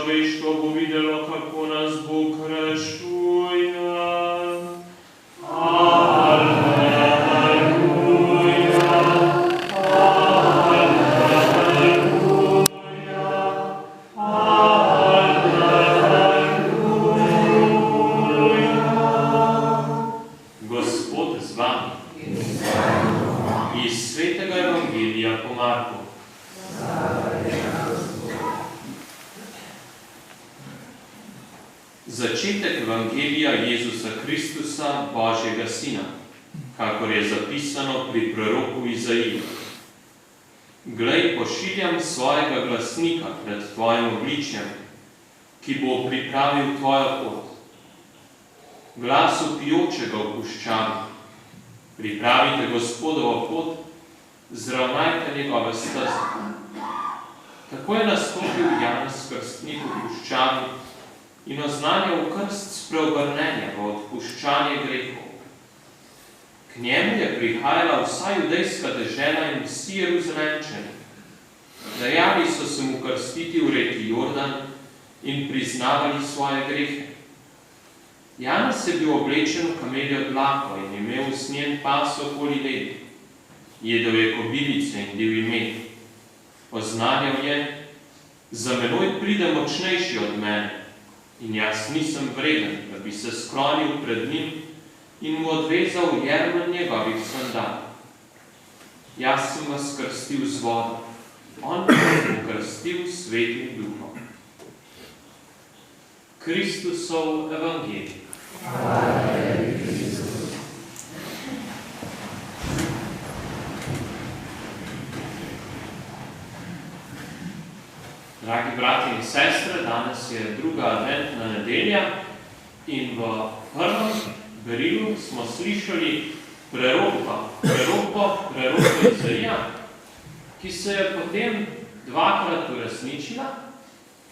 človeštvo bo videlo, kako nas Bog rešuje. Začetek Evangelija Jezusa Kristusa, Božjega Sina, kakor je zapisano pri proroku Izaiji. Glej, pošiljam svojega glasnika pred tvojim obličjem, ki bo pripravil tvojo pot. Glas vpijočega v puščavi. Pripravite Gospodovo pot, zravnajte njegove steze. Tako je nastopil Janez Krstnik v puščavi in oznanjal krst spreobrnenja v odpuščanje grehov. K njemu je prihajala vsa judejska dežela in vsi Jeruzalemčani. Dajali so se mu krstiti v reki Jordan in priznavali svoje grehe. Janez je bil oblečen v kameljo dlako in imel usnjen pas okoli ledi. Jedel je kobilice in divji med. Oznanjal je, za menoj pride močnejši od mene, in jaz nisem vreden, da bi se sklonil pred njim in mu odvezal jermen njegovih sandal. Jaz sem vas krstil z vodo, on pa sem krstil s Svetim Duhom. Kristusov evangelij. Dragi brati in sestre, danes je druga adventna nedelja in v prvem berilu smo slišali prerokbo Izaija, ki se je potem dvakrat uresničila,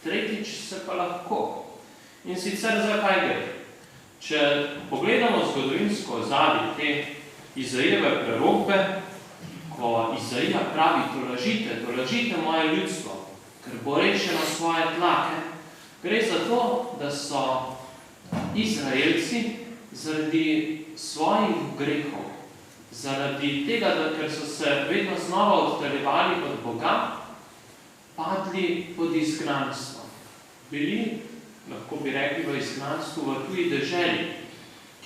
tretjič se pa lahko. In sicer zakaj gre? Če pogledamo zgodovinsko ozadje te Izaijeve prerokbe, ko Izaija pravi, tolažite moje ljudstvo, ker bo rešeno svoje tlake, gre za to, da so Izraelci zaradi svojih grehov, zaradi tega, ker so se vedno znova oddaljevali od Boga, padli pod izgnanstvo. Bili, lahko bi rekli, v izgnanstvu v tuji deželi,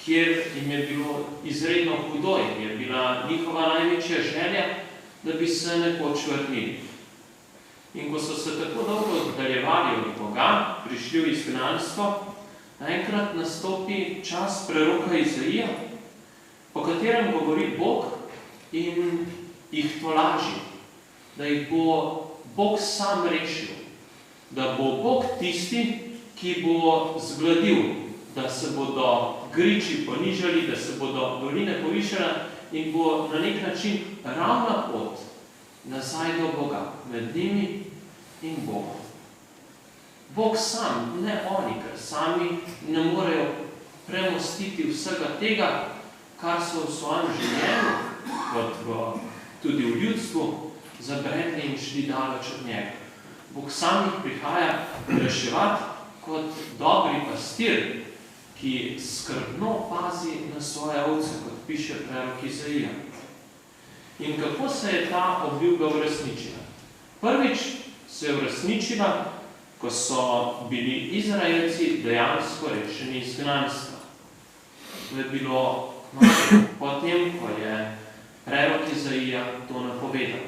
kjer jim je bilo izredno hudo in je bila njihova največja želja, da bi se nekoč vrnili. In ko so se tako dolgo oddaljevali od Boga, prišli v izgnanstvo, naenkrat nastopi čas preroka Izaija, po katerem govori Bog in jih tolaži, da jih bo Bog sam rešil, da bo Bog tisti, ki bo zgladil, da se bodo griči ponižali, da se bodo doline povišale in bo na nek način ravna pot nazaj do Boga, med njimi in Bogom. Bog sam, ne oni, ker sami ne morejo premostiti vsega tega, kar so v svojem življenju, kot tudi v ljudstvu, zabredli in šli daleč od njega. Bog sam jih prihaja reševati kot dobri pastir, ki skrbno pazi na svoje ovce, kot piše prerok Izaija. In kako se je ta obljuba uresničila? Prvič se je uresničila, ko so bili Izraelci dejansko rešeni izgnanstva. To je bilo potem, ko je prerok Izaija to napovedal.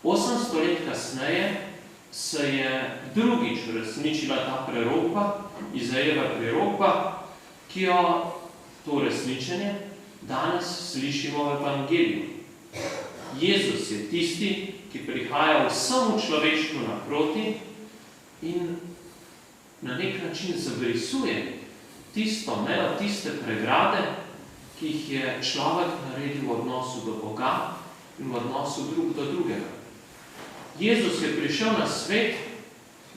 800 let kasneje se je drugič uresničila ta prerokba, Izaijeva prerokba, ki jo to uresničenje danes slišimo v evangeliju. Jezus je tisti, ki prihaja vsemu človeštvu naproti in na nek način zabrisuje tisto mejo, tiste pregrade, ki jih je človek naredil v odnosu do Boga in v odnosu drug do drugega. Jezus je prišel na svet,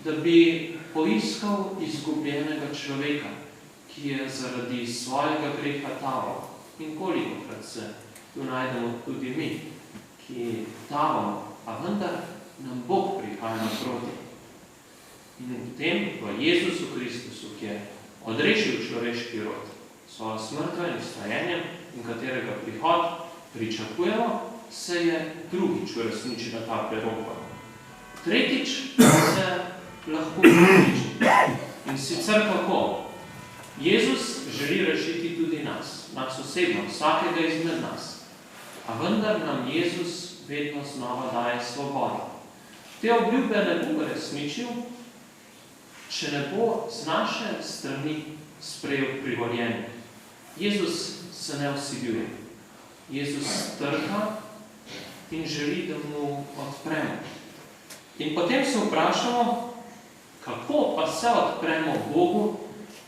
da bi poiskal izgubljenega človeka, ki je zaradi svojega greha taval. In kolikokrat se tu najdemo tudi mi, ki tavamo, a vendar nam Bog prihaja naproti. In v tem, v Jezusu Kristusu, ki je odrešil človeški rod, svojo smrtjo in vstajenjem, in katerega prihod pričakujemo, se je drugič uresničila ta prerokba. Tretjič se lahko uresniči. In sicer kako? Jezus želi rešiti tudi nas osebno, vsakega izmed nas. A vendar nam Jezus vedno znova daje svobodo. Te obljube ne bo resničil, če ne bo z naše strani sprejel privoljenje. Jezus se ne vsiljuje. Jezus trka in želi, da mu odpremo. In potem se vprašamo, kako pa se odpremo Bogu,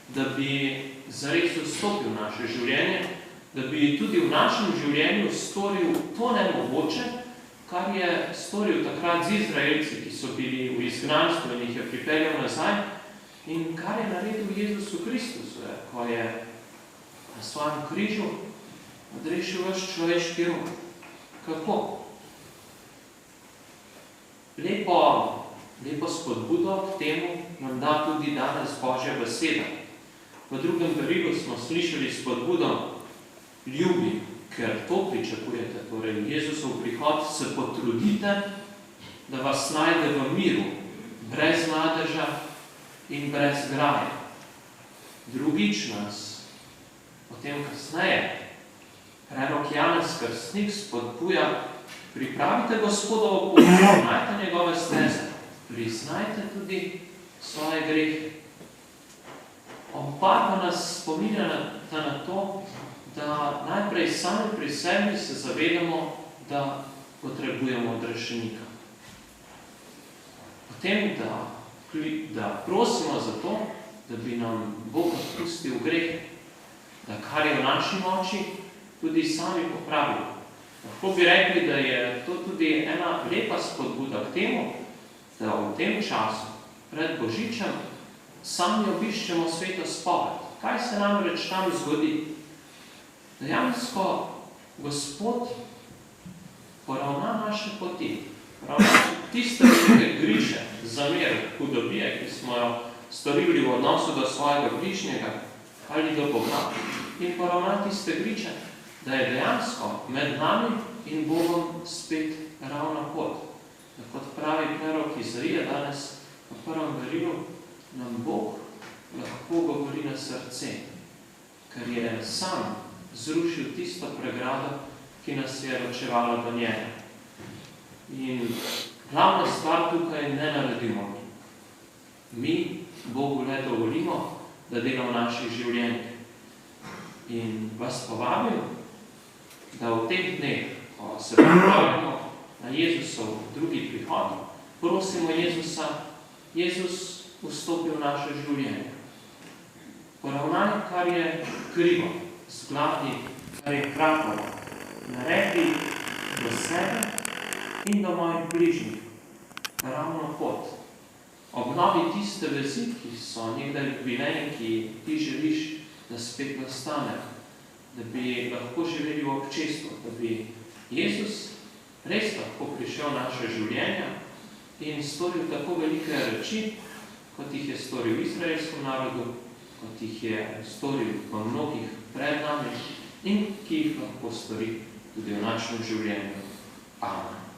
da bi zares vstopil v naše življenje, da bi tudi v našem življenju storil to nemogoče, kar je storil takrat z Izraelci, ki so bili v izgnanstvu in jih je pripeljal nazaj, in kar je naredil Jezusu Kristusu, ko je na svojem križu odrešil vaš človeški rod. Kako? Lepo spodbudo k temu nam da tudi danes Božja beseda. V drugem darilu smo slišali spodbudo ljubi, ker to pričakujete, torej Jezusov prihod, se potrudite, da vas najde v miru, brez nadeža in brez graje. Drugič nas, potem kasneje, prerok Janez Krstnik spodbuja, pripravite Gospodovo pot, poznajte njegove steze, priznajte tudi svoje grehe. Oba pa nas spominjata na to, da najprej sami pri sebi se zavedamo, da potrebujemo odrešenika. Potem, da prosimo za to, da bi nam Bog odpustil grehe, da kar je v naši moči, tudi sami popravimo. Lahko bi rekli, da je to tudi ena lepa spodbuda k temu, da v tem času, pred Božičem, sami obiščemo sveto spoved. Kaj se namreč tam zgodi? Dejansko Gospod poravna naše poti, poravna tiste velike griše, zamer, hudobije, ki smo jo storili v odnosu do svojega bližnjega ali do Boga, in poravna tiste griče, da je dejansko med nami in Bogom spet ravna pot. Da kot pravi prerok Izaija danes v prvem verilu, nam Bog lahko govori na srce, ker je sam zrušil tisto pregrado, ki nas je ločevala do njega. In glavna stvar tukaj ne naredimo mi. Mi Bogu le dovolimo, da dela v naših življenjih. In vas povabim, da v teh dneh, ko se pripravimo na Jezusov drugi prihod, prosimo Jezusa, Jezus vstopi v naše življenje. Poravnaj, kar je krivo, zgladni, kar je kratovo, naredi do sebe in do mojih bližnjih ravno pot. Obnovi tiste vezi, ki so nekdaj bile in ki ti želiš, da spet nastanejo, da bi lahko živeli v občestvu, da bi Jezus res lahko prišel v naše življenja in storil tako velike reči, kot jih je storil v izraelskem narodu, kot jih je storil v mnogih pred nami in ki jih lahko stori tudi v našem življenju. Amen.